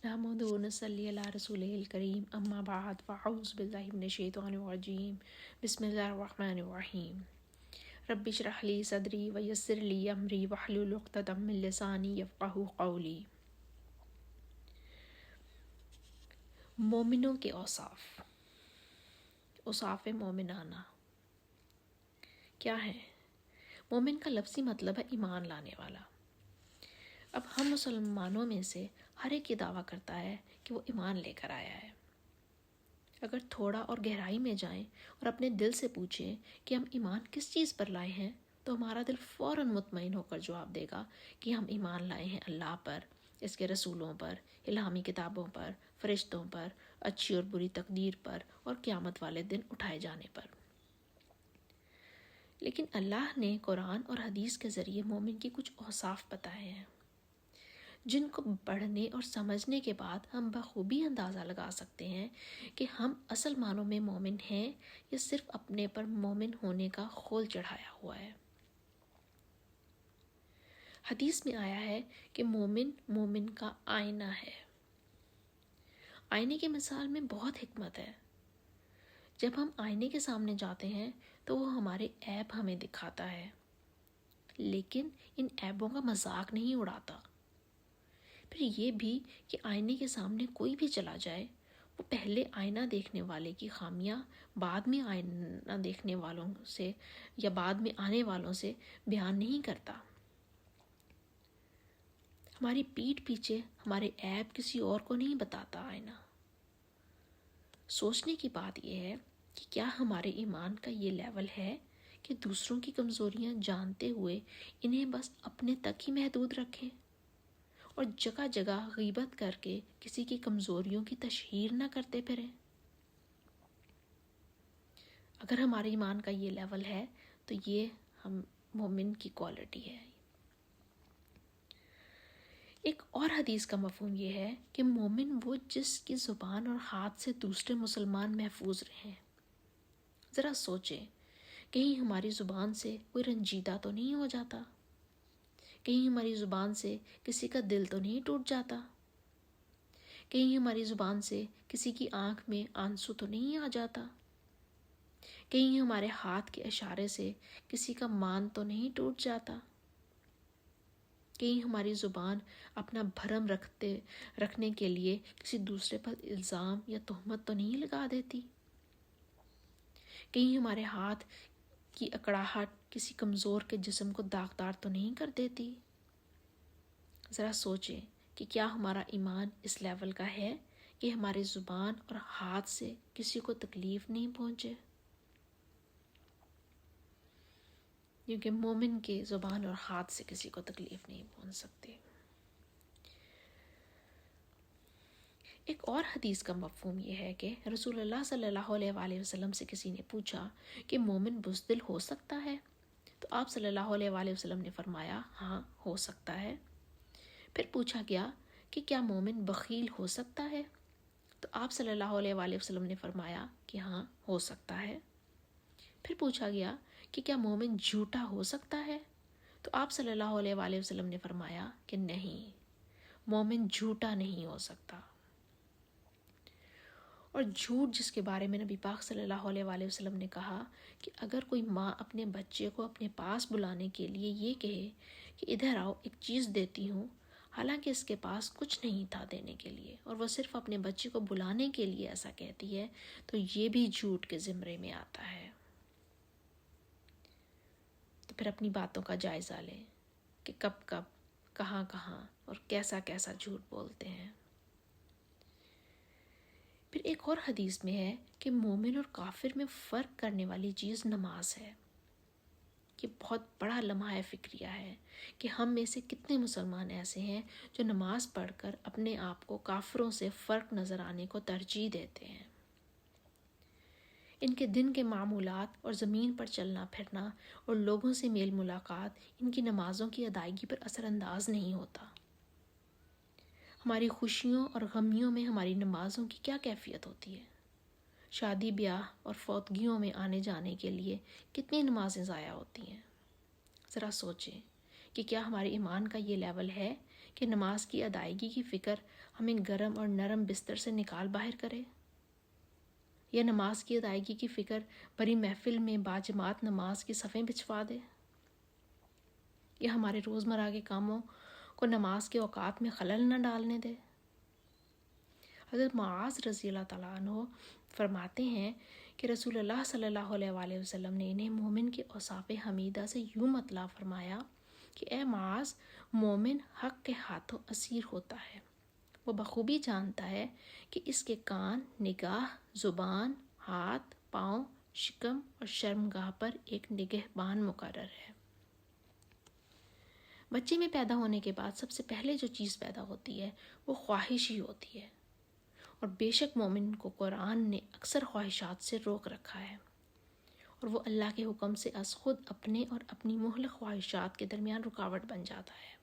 نحمد و نصلی علی رسولہ الکریم اما بعد فاعوذ باللہ من الشیطان الرجیم بسم اللہ الرحمن الرحیم رب اشرح لی صدری ویسر لی امری واحلل عقدۃ من لسانی یفقہوا قولی۔ مومنوں کے اوصاف مومنانہ کیا ہیں؟ مومن کا لفظی مطلب ہے ایمان لانے والا۔ اب ہم مسلمانوں میں سے ہر ایک یہ دعویٰ کرتا ہے کہ وہ ایمان لے کر آیا ہے۔ اگر تھوڑا اور گہرائی میں جائیں اور اپنے دل سے پوچھیں کہ ہم ایمان کس چیز پر لائے ہیں تو ہمارا دل فوراً مطمئن ہو کر جواب دے گا کہ ہم ایمان لائے ہیں اللہ پر، اس کے رسولوں پر، الہامی کتابوں پر، فرشتوں پر، اچھی اور بری تقدیر پر اور قیامت والے دن اٹھائے جانے پر۔ لیکن اللہ نے قرآن اور حدیث کے ذریعے مومن کی کچھ اوصاف بتائے ہیں جن کو پڑھنے اور سمجھنے کے بعد ہم بخوبی اندازہ لگا سکتے ہیں کہ ہم اصل معنوں میں مومن ہیں یا صرف اپنے پر مومن ہونے کا خول چڑھایا ہوا ہے۔ حدیث میں آیا ہے کہ مومن مومن کا آئینہ ہے۔ آئینے کی مثال میں بہت حکمت ہے۔ جب ہم آئینے کے سامنے جاتے ہیں تو وہ ہمارے عیب ہمیں دکھاتا ہے، لیکن ان عیبوں کا مذاق نہیں اڑاتا۔ پھر یہ بھی کہ آئینے کے سامنے کوئی بھی چلا جائے، وہ پہلے آئینہ دیکھنے والے کی خامیاں بعد میں آئینہ دیکھنے والوں سے یا بعد میں آنے والوں سے بیان نہیں کرتا۔ ہماری پیٹھ پیچھے ہمارے عیب کسی اور کو نہیں بتاتا آئینہ۔ سوچنے کی بات یہ ہے کہ کیا ہمارے ایمان کا یہ لیول ہے کہ دوسروں کی کمزوریاں جانتے ہوئے انہیں بس اپنے تک ہی محدود رکھیں اور جگہ جگہ غیبت کر کے کسی کی کمزوریوں کی تشہیر نہ کرتے پھریں؟ اگر ہمارے ایمان کا یہ لیول ہے تو یہ ہم مومن کی کوالٹی ہے۔ ایک اور حدیث کا مفہوم یہ ہے کہ مومن وہ جس کی زبان اور ہاتھ سے دوسرے مسلمان محفوظ رہیں۔ ذرا سوچیں، کہیں ہماری زبان سے کوئی رنجیدہ تو نہیں ہو جاتا؟ کہیں ہماری زبان سے کسی کا دل تو نہیں ٹوٹ جاتا؟ کہیں ہماری زبان سے کسی کی آنکھ میں آنسو تو نہیں آ جاتا؟ کہیں ہمارے ہاتھ کے اشارے سے کسی کا مان تو نہیں ٹوٹ جاتا؟ کہیں ہماری زبان اپنا بھرم رکھنے کے لیے کسی دوسرے پر الزام یا تہمت تو نہیں لگا دیتی؟ کہیں ہمارے ہاتھ کی اکڑاہٹ کسی کمزور کے جسم کو داغدار تو نہیں کر دیتی؟ ذرا سوچیں کہ کیا ہمارا ایمان اس لیول کا ہے کہ ہماری زبان اور ہاتھ سے کسی کو تکلیف نہیں پہنچے؟ کیونکہ مومن کے زبان اور ہاتھ سے کسی کو تکلیف نہیں پہنچ سکتی۔ ایک اور حدیث کا مفہوم یہ ہے کہ رسول اللہ صلی اللہ علیہ وآلہ وسلم سے کسی نے پوچھا کہ مومن بزدل ہو سکتا ہے؟ تو آپ صلی اللہ علیہ وآلہ وسلم نے فرمایا ہاں ہو سکتا ہے۔ پھر پوچھا گیا کہ کیا مومن بخیل ہو سکتا ہے؟ تو آپ صلی اللہ علیہ وآلہ وسلم نے فرمایا کہ ہاں ہو سکتا ہے۔ پھر پوچھا گیا کہ کیا مومن جھوٹا ہو سکتا ہے؟ تو آپ صلی اللہ علیہ وآلہ وسلم نے فرمایا کہ نہیں، مومن جھوٹا نہیں ہو سکتا۔ اور جھوٹ جس کے بارے میں نبی پاک صلی اللہ علیہ وآلہ وسلم نے کہا کہ اگر کوئی ماں اپنے بچے کو اپنے پاس بلانے کے لیے یہ کہے کہ ادھر آؤ ایک چیز دیتی ہوں، حالانکہ اس کے پاس کچھ نہیں تھا دینے کے لیے، اور وہ صرف اپنے بچے کو بلانے کے لیے ایسا کہتی ہے، تو یہ بھی جھوٹ کے زمرے میں آتا ہے۔ تو پھر اپنی باتوں کا جائزہ لیں کہ کب کب، کہاں کہاں اور کیسا کیسا جھوٹ بولتے ہیں۔ پھر ایک اور حدیث میں ہے کہ مومن اور کافر میں فرق کرنے والی چیز نماز ہے۔ یہ بہت بڑا لمحہ فکریہ ہے کہ ہم میں سے کتنے مسلمان ایسے ہیں جو نماز پڑھ کر اپنے آپ کو کافروں سے فرق نظر آنے کو ترجیح دیتے ہیں۔ ان کے دن کے معمولات اور زمین پر چلنا پھرنا اور لوگوں سے میل ملاقات ان کی نمازوں کی ادائیگی پر اثر انداز نہیں ہوتا۔ ہماری خوشیوں اور غمیوں میں ہماری نمازوں کی کیا کیفیت ہوتی ہے؟ شادی بیاہ اور فوتگیوں میں آنے جانے کے لیے کتنی نمازیں ضائع ہوتی ہیں؟ ذرا سوچیں کہ کیا ہمارے ایمان کا یہ لیول ہے کہ نماز کی ادائیگی کی فکر ہمیں گرم اور نرم بستر سے نکال باہر کرے، یا نماز کی ادائیگی کی فکر بڑی محفل میں باجماعت نماز کی صفیں بچھوا دے، یا ہمارے روزمرہ کے کاموں کو نماز کے اوقات میں خلل نہ ڈالنے دے۔ حضرت معاذ رضی اللہ تعالیٰ عنہ فرماتے ہیں کہ رسول اللہ صلی اللہ علیہ وآلہ وسلم نے انہیں مومن کے اوصاف حمیدہ سے یوں مطلع فرمایا کہ اے معاذ، مومن حق کے ہاتھوں اسیر ہوتا ہے، وہ بخوبی جانتا ہے کہ اس کے کان، نگاہ، زبان، ہاتھ، پاؤں، شکم اور شرمگاہ پر ایک نگہبان مقرر ہے۔ بچے میں پیدا ہونے کے بعد سب سے پہلے جو چیز پیدا ہوتی ہے وہ خواہش ہی ہوتی ہے، اور بے شک مومن کو قرآن نے اکثر خواہشات سے روک رکھا ہے، اور وہ اللہ کے حکم سے از خود اپنے اور اپنی مہلک خواہشات کے درمیان رکاوٹ بن جاتا ہے۔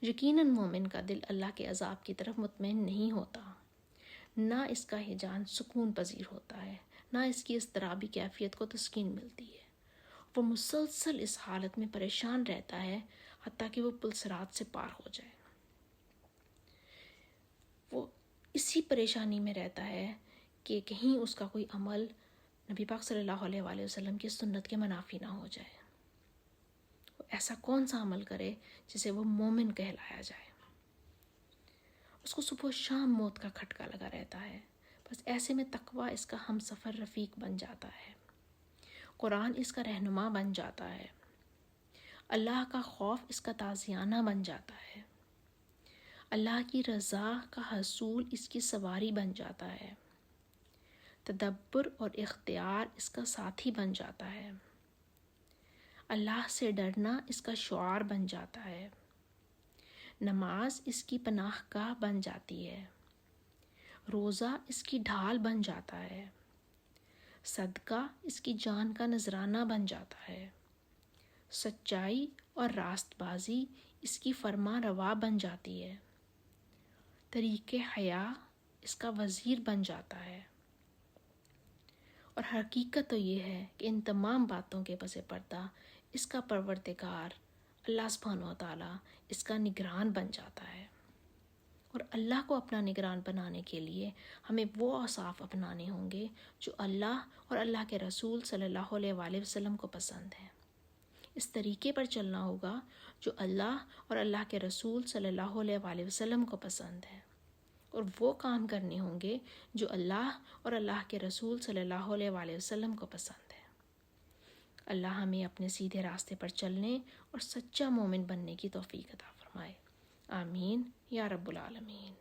یقیناً مومن کا دل اللہ کے عذاب کی طرف مطمئن نہیں ہوتا، نہ اس کا ہجان سکون پذیر ہوتا ہے، نہ اس کی اضطرابی کیفیت کو تسکین ملتی ہے۔ وہ مسلسل اس حالت میں پریشان رہتا ہے حتیٰ کہ وہ پلسرات سے پار ہو جائے۔ وہ اسی پریشانی میں رہتا ہے کہ کہیں اس کا کوئی عمل نبی پاک صلی اللہ علیہ وآلہ وسلم کی سنت کے منافی نہ ہو جائے۔ وہ ایسا کون سا عمل کرے جسے وہ مومن کہلایا جائے؟ اس کو صبح و شام موت کا کھٹکا لگا رہتا ہے، بس ایسے میں تقویٰ اس کا ہم سفر رفیق بن جاتا ہے، قرآن اس کا رہنما بن جاتا ہے، اللہ کا خوف اس کا تازیانہ بن جاتا ہے، اللہ کی رضا کا حصول اس کی سواری بن جاتا ہے، تدبر اور اختیار اس کا ساتھی بن جاتا ہے، اللہ سے ڈرنا اس کا شعار بن جاتا ہے، نماز اس کی پناہ گاہ بن جاتی ہے، روزہ اس کی ڈھال بن جاتا ہے، صدقہ اس کی جان کا نذرانہ بن جاتا ہے، سچائی اور راست بازی اس کی فرما روا بن جاتی ہے، طریق حیا اس کا وزیر بن جاتا ہے۔ اور حقیقت تو یہ ہے کہ ان تمام باتوں کے پس پردہ اس کا پروردگار اللہ سبحانہ و تعالیٰ اس کا نگران بن جاتا ہے، اور اللہ کو اپنا نگران بنانے کے لیے ہمیں وہ اوصاف اپنانے ہوں گے جو اللہ اور اللہ کے رسول صلی اللہ علیہ وآلہ وسلم کو پسند ہیں۔ اس طریقے پر چلنا ہوگا جو اللہ اور اللہ کے رسول صلی اللہ علیہ وآلہ وسلم کو پسند ہے، اور وہ کام کرنے ہوں گے جو اللہ اور اللہ کے رسول صلی اللہ علیہ وآلہ وسلم کو پسند ہے۔ اللہ ہمیں اپنے سیدھے راستے پر چلنے اور سچا مومن بننے کی توفیق عطا فرمائے، آمین یا رب العالمین۔